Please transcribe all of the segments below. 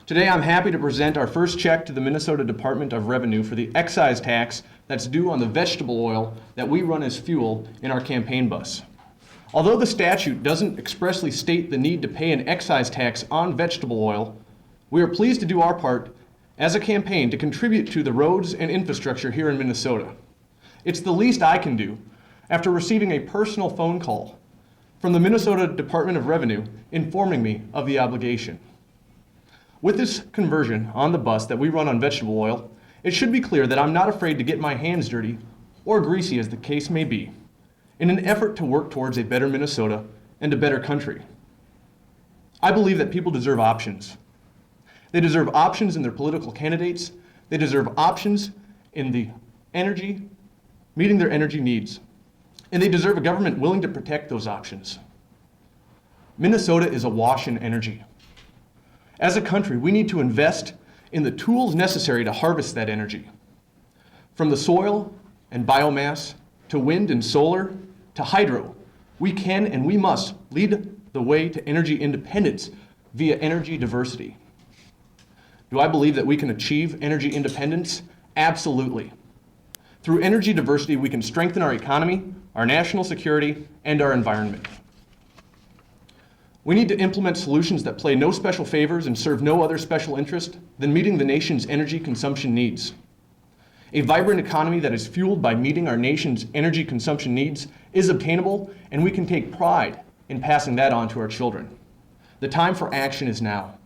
Today I'm happy to present our first check to the Minnesota Department of Revenue for the excise tax that's due on the vegetable oil that we run as fuel in our campaign bus. Although the statute doesn't expressly state the need to pay an excise tax on vegetable oil, we are pleased to do our part as a campaign to contribute to the roads and infrastructure here in Minnesota. It's the least I can do after receiving a personal phone call from the Minnesota Department of Revenue informing me of the obligation. With this conversion on the bus that we run on vegetable oil, it should be clear that I'm not afraid to get my hands dirty, or greasy as the case may be, in an effort to work towards a better Minnesota and a better country. I believe that people deserve options. They deserve options in their political candidates. They deserve options in the meeting their energy needs. And they deserve a government willing to protect those options. Minnesota is awash in energy. As a country, we need to invest in the tools necessary to harvest that energy. From the soil and biomass, to wind and solar, to hydro, we can and we must lead the way to energy independence via energy diversity. Do I believe that we can achieve energy independence? Absolutely. Through energy diversity, we can strengthen our economy, our national security, and our environment. We need to implement solutions that play no special favors and serve no other special interest than meeting the nation's energy consumption needs. A vibrant economy that is fueled by meeting our nation's energy consumption needs is obtainable, and we can take pride in passing that on to our children. The time for action is now.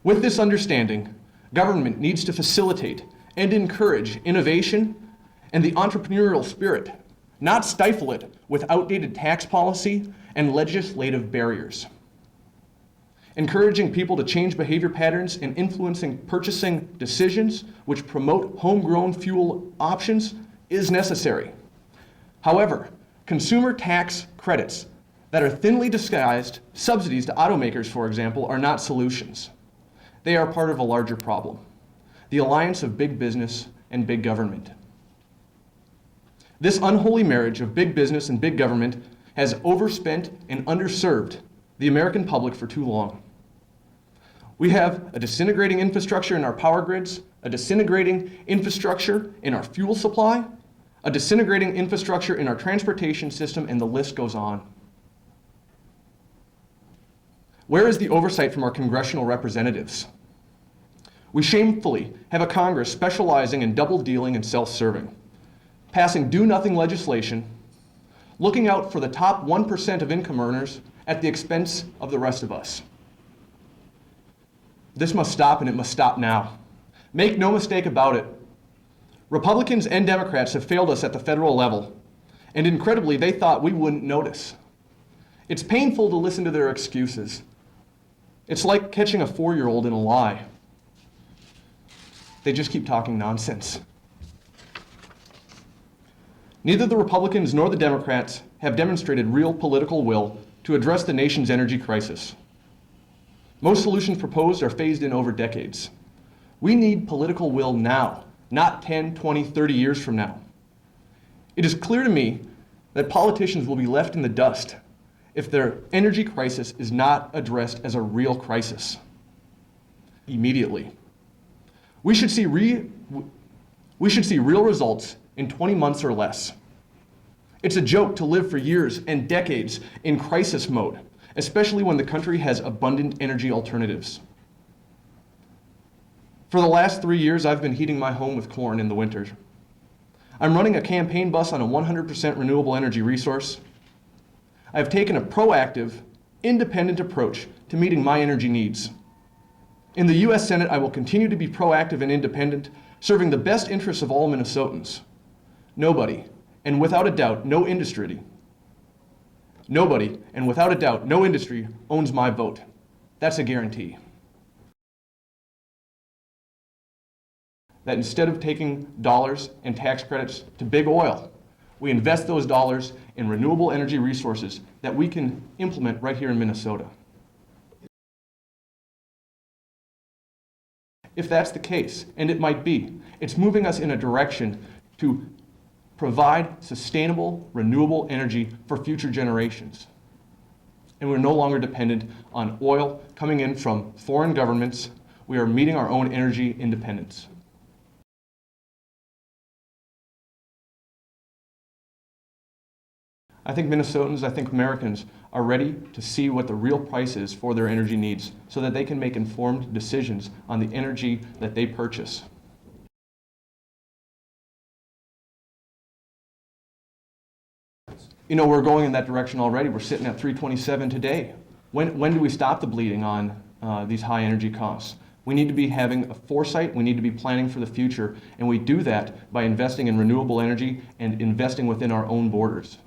With this understanding, government needs to facilitate and encourage innovation and the entrepreneurial spirit, not stifle it with outdated tax policy and legislative barriers. Encouraging people to change behavior patterns and influencing purchasing decisions which promote homegrown fuel options is necessary. However, consumer tax credits that are thinly disguised subsidies to automakers, for example, are not solutions. They are part of a larger problem, the alliance of big business and big government. This unholy marriage of big business and big government has overspent and underserved the American public for too long. We have a disintegrating infrastructure in our power grids, a disintegrating infrastructure in our fuel supply, a disintegrating infrastructure in our transportation system, and the list goes on. Where is the oversight from our congressional representatives? We shamefully have a Congress specializing in double dealing and self-serving, passing do-nothing legislation, looking out for the top 1% of income earners at the expense of the rest of us. This must stop, and it must stop now. Make no mistake about it. Republicans and Democrats have failed us at the federal level, and incredibly, they thought we wouldn't notice. It's painful to listen to their excuses. It's like catching a 4-year-old in a lie. They just keep talking nonsense. Neither the Republicans nor the Democrats have demonstrated real political will to address the nation's energy crisis. Most solutions proposed are phased in over decades. We need political will now, not 10, 20, 30 years from now. It is clear to me that politicians will be left in the dust if their energy crisis is not addressed as a real crisis immediately. We should see real results in 20 months or less. It's a joke to live for years and decades in crisis mode, especially when the country has abundant energy alternatives. For the last 3 years, I've been heating my home with corn in the winter. I'm running a campaign bus on a 100% renewable energy resource. I've taken a proactive, independent approach to meeting my energy needs. In the U.S. Senate, I will continue to be proactive and independent, serving the best interests of all Minnesotans. Nobody, and without a doubt, no industry owns my vote. That's a guarantee. That instead of taking dollars and tax credits to big oil, we invest those dollars in renewable energy resources that we can implement right here in Minnesota. If that's the case, and it might be, it's moving us in a direction to provide sustainable, renewable energy for future generations. and we're no longer dependent on oil coming in from foreign governments. We are meeting our own energy independence. I think Minnesotans, I think Americans are ready to see what the real price is for their energy needs so that they can make informed decisions on the energy that they purchase. You know, we're going in that direction already. We're sitting at $3.27 today. When do we stop the bleeding on these high energy costs? We need to be having a foresight, we need to be planning for the future, and we do that by investing in renewable energy and investing within our own borders.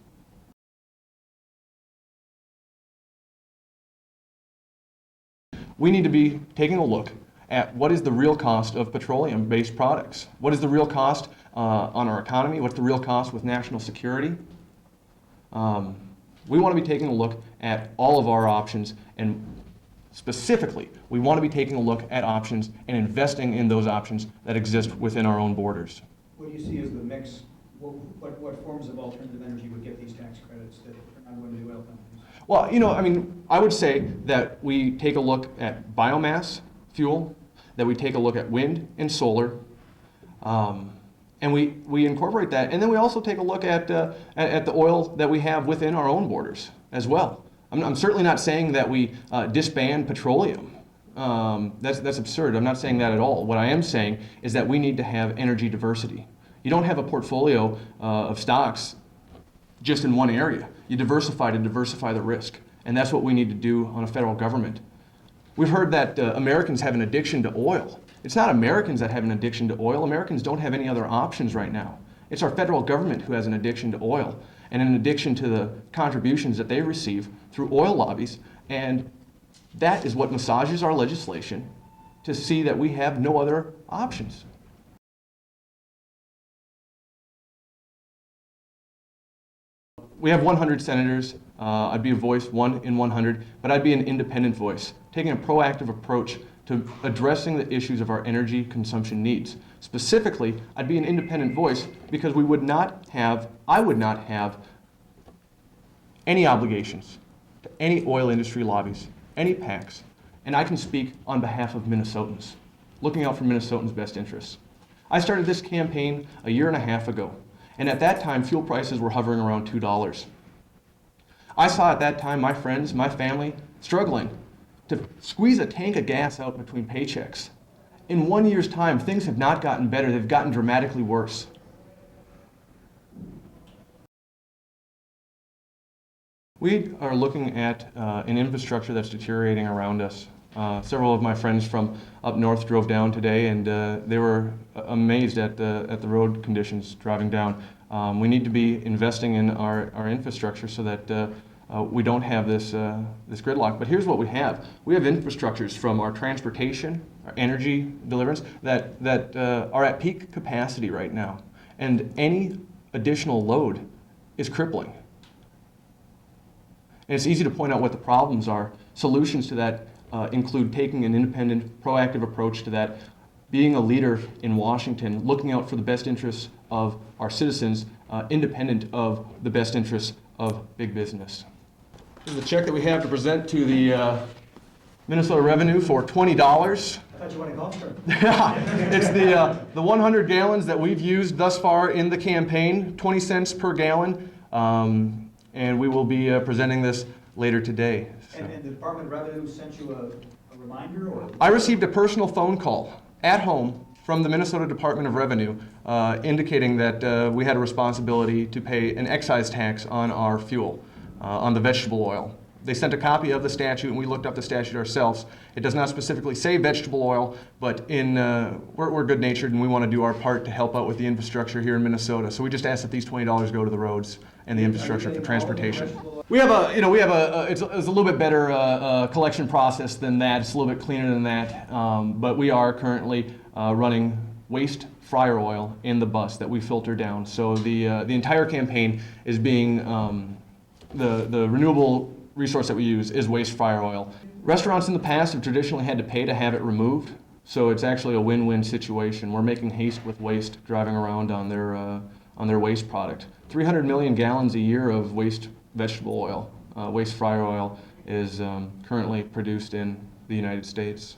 We need to be taking a look at what is the real cost of petroleum-based products. What is the real cost on our economy? What's the real cost with national security? We want to be taking a look at all of our options, and specifically, we want to be taking a look at options and investing in those options that exist within our own borders. What do you see as the mix? What forms of alternative energy would get these tax credits that are not going to the oil companies? Well, you know, I mean, I would say that we take a look at biomass fuel, that we take a look at wind and solar, and we incorporate that, and then we also take a look at the oil that we have within our own borders as well. I'm certainly not saying that we disband petroleum. That's absurd. I'm not saying that at all. What I am saying is that we need to have energy diversity. You don't have a portfolio of stocks just in one area. You diversify to diversify the risk, and that's what we need to do on a federal government. We've heard that Americans have an addiction to oil. It's not Americans that have an addiction to oil. Americans don't have any other options right now. It's our federal government who has an addiction to oil and an addiction to the contributions that they receive through oil lobbies, and that is what massages our legislation to see that we have no other options. We have 100 senators. I'd be a voice, 1 in 100, but I'd be an independent voice, taking a proactive approach to addressing the issues of our energy consumption needs. Specifically, I'd be an independent voice because I would not have any obligations to any oil industry lobbies, any PACs, and I can speak on behalf of Minnesotans, looking out for Minnesotans' best interests. I started this campaign a year and a half ago, and at that time, fuel prices were hovering around $2. I saw at that time my friends, my family, struggling to squeeze a tank of gas out between paychecks. In 1 year's time, things have not gotten better, they've gotten dramatically worse. We are looking at an infrastructure that's deteriorating around us. Several of my friends from up north drove down today, and they were amazed at the road conditions driving down. We need to be investing in our infrastructure so that we don't have this gridlock. But here's what we have. We have infrastructures from our transportation, our energy deliverance, that are at peak capacity right now. And any additional load is crippling. And it's easy to point out what the problems are. Solutions to that include taking an independent, proactive approach to that, being a leader in Washington, looking out for the best interests of our citizens, independent of the best interests of big business. This is the check that we have to present to the Minnesota Revenue for $20. I thought you wanted golf cart. It's the 100 gallons that we've used thus far in the campaign, 20 cents per gallon, and we will be presenting this later today. So. And the Department of Revenue sent you a reminder? Or? I received a personal phone call at home from the Minnesota Department of Revenue indicating that we had a responsibility to pay an excise tax on our fuel, on the vegetable oil. They sent a copy of the statute, and we looked up the statute ourselves. It does not specifically say vegetable oil, but we're good-natured, and we want to do our part to help out with the infrastructure here in Minnesota. So we just asked that these $20 go to the roads and the infrastructure for transportation. We have it's a little bit better collection process than that. It's a little bit cleaner than that, but we are currently running waste fryer oil in the bus that we filter down. So the entire campaign is being the renewable resource that we use is waste fryer oil. Restaurants in the past have traditionally had to pay to have it removed, so it's actually a win-win situation. We're making haste with waste driving around on their waste product. 300 million gallons a year of waste vegetable oil, waste fryer oil, is currently produced in the United States.